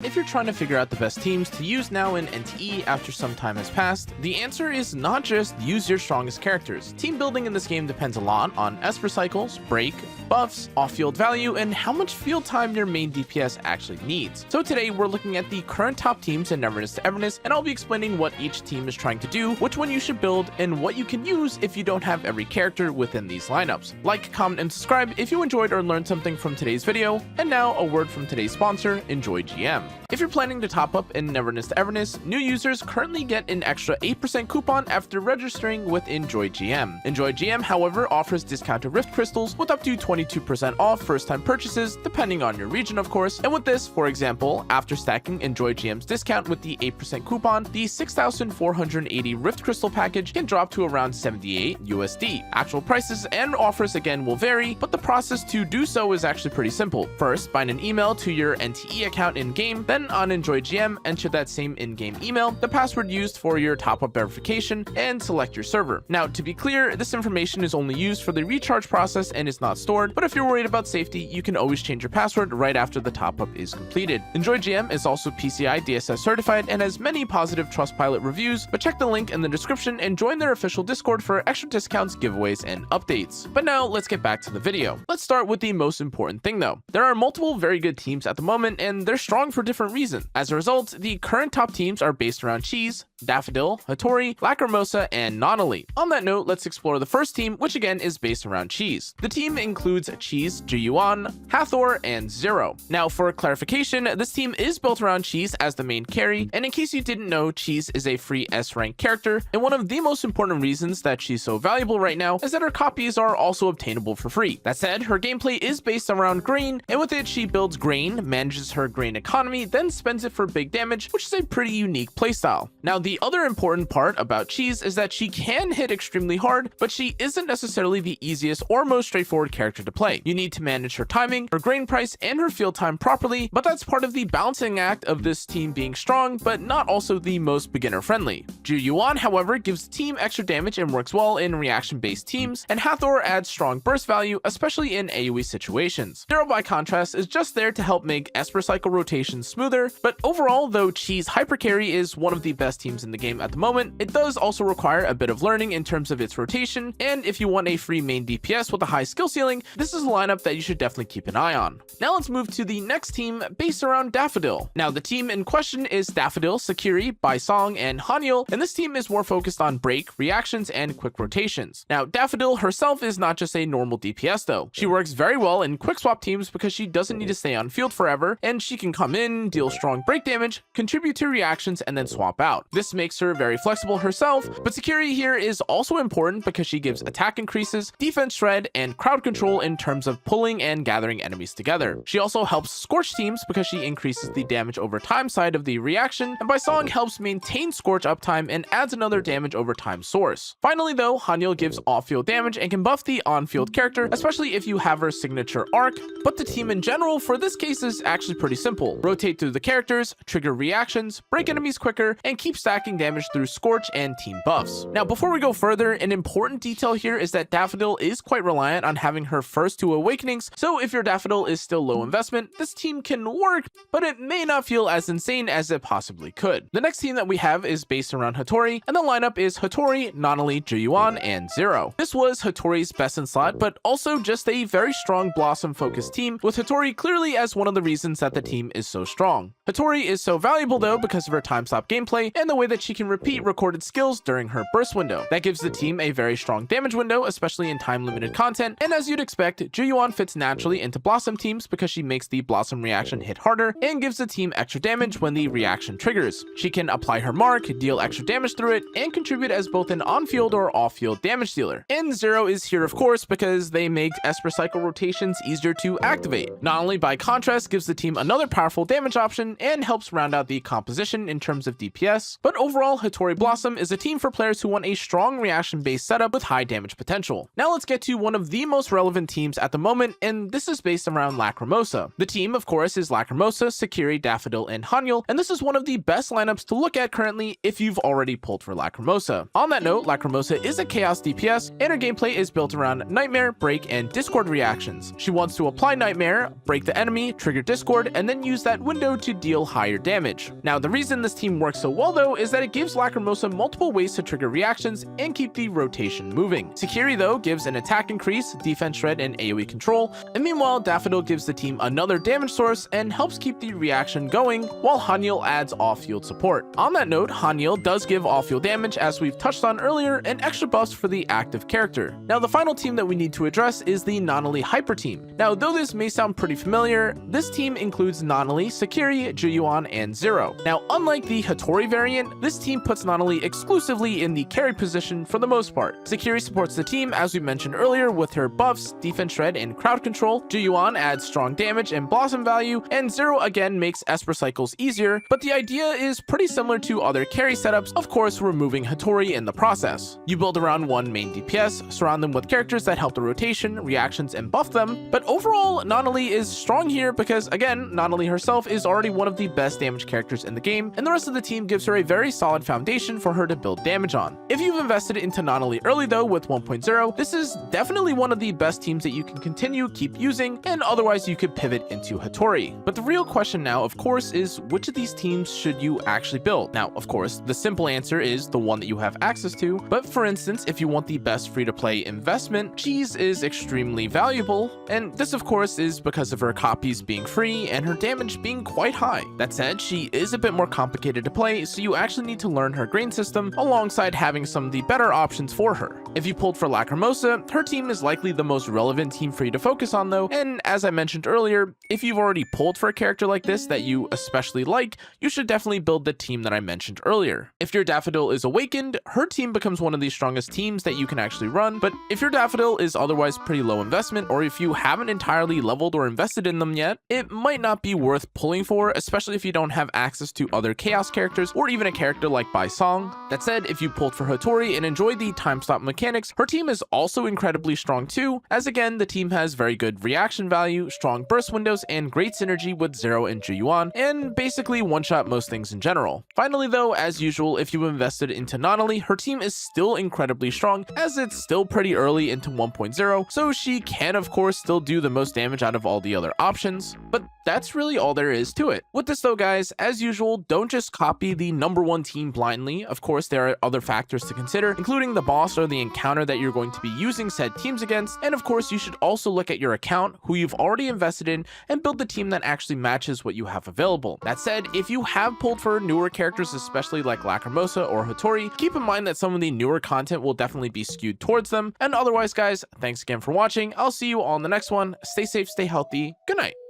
If you're trying to figure out the best teams to use now in NTE after some time has passed, the answer is not just use your strongest characters. Team building in this game depends a lot on Esper cycles, break, buffs, off-field value, and how much field time your main DPS actually needs. So today we're looking at the current top teams in Neverness to Everness, and I'll be explaining what each team is trying to do, which one you should build, and what you can use if you don't have every character within these lineups. Like, comment, and subscribe if you enjoyed or learned something from today's video. And now a word from today's sponsor, Enjoy GM. If you're planning to top up in Neverness to Everness, new users currently get an extra 8% coupon after registering with Enjoy GM. Enjoy GM, however, offers discounted Rift Crystals with up to 22% off first-time purchases, depending on your region, of course. And with this, for example, after stacking Enjoy GM's discount with the 8% coupon, the 6,480 Rift Crystal package can drop to around 78 USD. Actual prices and offers again will vary, but the process to do so is actually pretty simple. First, bind an email to your NTE account in-game, then on Enjoy GM, enter that same in-game email, the password used for your top-up verification, and select your server. Now, to be clear, this information is only used for the recharge process and is not stored, but if you're worried about safety, you can always change your password right after the top-up is completed. Enjoy GM is also PCI DSS certified and has many positive Trustpilot reviews, but check the link in the description and join their official Discord for extra discounts, giveaways, and updates. But now, let's get back to the video. Let's start with the most important thing though. There are multiple very good teams at the moment, and they're strong for different reasons. As a result, the current top teams are based around Chiz, Daffodil, Hotori, Lacrimosa, and Nanally. On that note, let's explore the first team, which again is based around Chiz. The team includes Chiz, Juyuan, Hathor, and Zero. Now, for clarification, this team is built around Chiz as the main carry, and in case you didn't know, Chiz is a free S-rank character, and one of the most important reasons that she's so valuable right now is that her copies are also obtainable for free. That said, her gameplay is based around grain, and with it, she builds grain, manages her grain economy, then spends it for big damage, which is a pretty unique playstyle. Now, the other important part about Chiz is that she can hit extremely hard, but she isn't necessarily the easiest or most straightforward character to play. You need to manage her timing, her grain price, and her field time properly, but that's part of the balancing act of this team being strong, but not also the most beginner friendly. Juyuan, however, gives the team extra damage and works well in reaction-based teams, and Hathor adds strong burst value, especially in AoE situations. Zero, by contrast, is just there to help make Esper cycle rotations smoother, but overall, though Chiz Hypercarry is one of the best teams in the game at the moment, it does also require a bit of learning in terms of its rotation, and if you want a free main DPS with a high skill ceiling, this is a lineup that you should definitely keep an eye on. Now let's move to the next team based around Daffodil. Now the team in question is Daffodil, Sakiri, Baisong, and Hanyul, and this team is more focused on break, reactions, and quick rotations. Now Daffodil herself is not just a normal DPS though. She works very well in quick swap teams because she doesn't need to stay on field forever, and she can come in, deal strong break damage, contribute to reactions, and then swap out. This makes her very flexible herself, but Sakiri here is also important because she gives attack increases, defense shred, and crowd control in terms of pulling and gathering enemies together. She also helps Scorch teams because she increases the damage over time side of the reaction, and Baisong helps maintain Scorch uptime and adds another damage over time source. Finally though, Hanyul gives off-field damage and can buff the on-field character, especially if you have her signature arc, but the team in general for this case is actually pretty simple. Rotate through the characters, trigger reactions, break enemies quicker, and keep stacking damage through Scorch and team buffs. Now before we go further, an important detail here is that Daffodil is quite reliant on having her first two awakenings, so if your Daffodil is still low investment, this team can work, but it may not feel as insane as it possibly could. The next team that we have is based around Hotori, and the lineup is Hotori, Nanally, Juyuan, and Zero. This was Hotori's best in slot, but also just a very strong Blossom focused team, with Hotori clearly as one of the reasons that the team is so strong. Hotori is so valuable though because of her time stop gameplay and the way that she can repeat recorded skills during her burst window. That gives the team a very strong damage window, especially in time limited content, and as you'd expect, Juyuan fits naturally into Blossom teams because she makes the Blossom reaction hit harder and gives the team extra damage when the reaction triggers. She can apply her mark, deal extra damage through it, and contribute as both an on-field or off-field damage dealer. And Zero is here of course because they make Esper cycle rotations easier to activate. Nanally, by contrast, gives the team another powerful damage option and helps round out the composition in terms of DPS, but overall Hotori Blossom is a team for players who want a strong reaction-based setup with high damage potential. Now let's get to one of the most relevant teams at the moment, and this is based around Lacrimosa. The team, of course, is Lacrimosa, Sakiri, Daffodil, and Hanyul, and this is one of the best lineups to look at currently if you've already pulled for Lacrimosa. On that note, Lacrimosa is a Chaos DPS, and her gameplay is built around Nightmare, Break, and Discord reactions. She wants to apply Nightmare, break the enemy, trigger Discord, and then use that window to deal higher damage. Now, the reason this team works so well though is that it gives Lacrimosa multiple ways to trigger reactions and keep the rotation moving. Sakiri though gives an attack increase, defense shred, and AoE control, and meanwhile Daffodil gives the team another damage source and helps keep the reaction going, while Hanyul adds off-field support. On that note, Hanyul does give off-field damage, as we've touched on earlier, and extra buffs for the active character. Now, the final team that we need to address is the Nanally Hyper Team. Now, though this may sound pretty familiar, this team includes Nanally, Sakiri, Juyuan, and Zero. Now, unlike the Hotori variant, this team puts Nanally exclusively in the carry position for the most part. Sakiri supports the team, as we mentioned earlier, with her buffs, defense shred, and crowd control. Juyuan adds strong damage and blossom value, and Zero again makes Esper cycles easier, but the idea is pretty similar to other carry setups, of course removing Hotori in the process. You build around one main DPS, surround them with characters that help the rotation, reactions, and buff them, but overall, Nanally is strong here because, again, Nanally herself is already one of the best damage characters in the game, and the rest of the team gives her a very solid foundation for her to build damage on. If you've invested into Nanally early though with 1.0, this is definitely one of the best teams that you can keep using, and otherwise you could pivot into Hotori. But the real question now, of course, is which of these teams should you actually build? Now, of course, the simple answer is the one that you have access to, but for instance, if you want the best free-to-play investment, Chiz is extremely valuable, and this of course is because of her copies being free and her damage being quite high. That said, she is a bit more complicated to play, so you actually need to learn her grain system alongside having some of the better options for her. If you pulled for Lacrimosa, her team is likely the most relevant team for you to focus on though, and as I mentioned earlier, if you've already pulled for a character like this that you especially like, you should definitely build the team that I mentioned earlier. If your Daffodil is awakened, her team becomes one of the strongest teams that you can actually run, but if your Daffodil is otherwise pretty low investment, or if you haven't entirely leveled or invested in them yet, it might not be worth pulling for, especially if you don't have access to other Chaos characters or even a character like Bai Song. That said, if you pulled for Hotori and enjoyed the time stop mechanics, her team is also incredibly strong too, as again, the team has very good reaction value, strong burst windows, and great synergy with Zero and Juyuan, and basically one-shot most things in general. Finally though, as usual, if you invested into Nanally, her team is still incredibly strong, as it's still pretty early into 1.0, so she can of course still do the most damage out of all the other options, but that's really all there is to it. With this though guys, as usual, don't just copy the #1 team blindly. Of course, there are other factors to consider, including the boss or the encounter that you're going to be using said teams against, and of course you should also look at your account, who you've already invested in, and build the team that actually matches what you have available. That said, if you have pulled for newer characters, especially like Lacrimosa or Hotori, keep in mind that some of the newer content will definitely be skewed towards them, and otherwise guys, thanks again for watching. I'll see you on the next one. Stay safe, stay healthy, good night.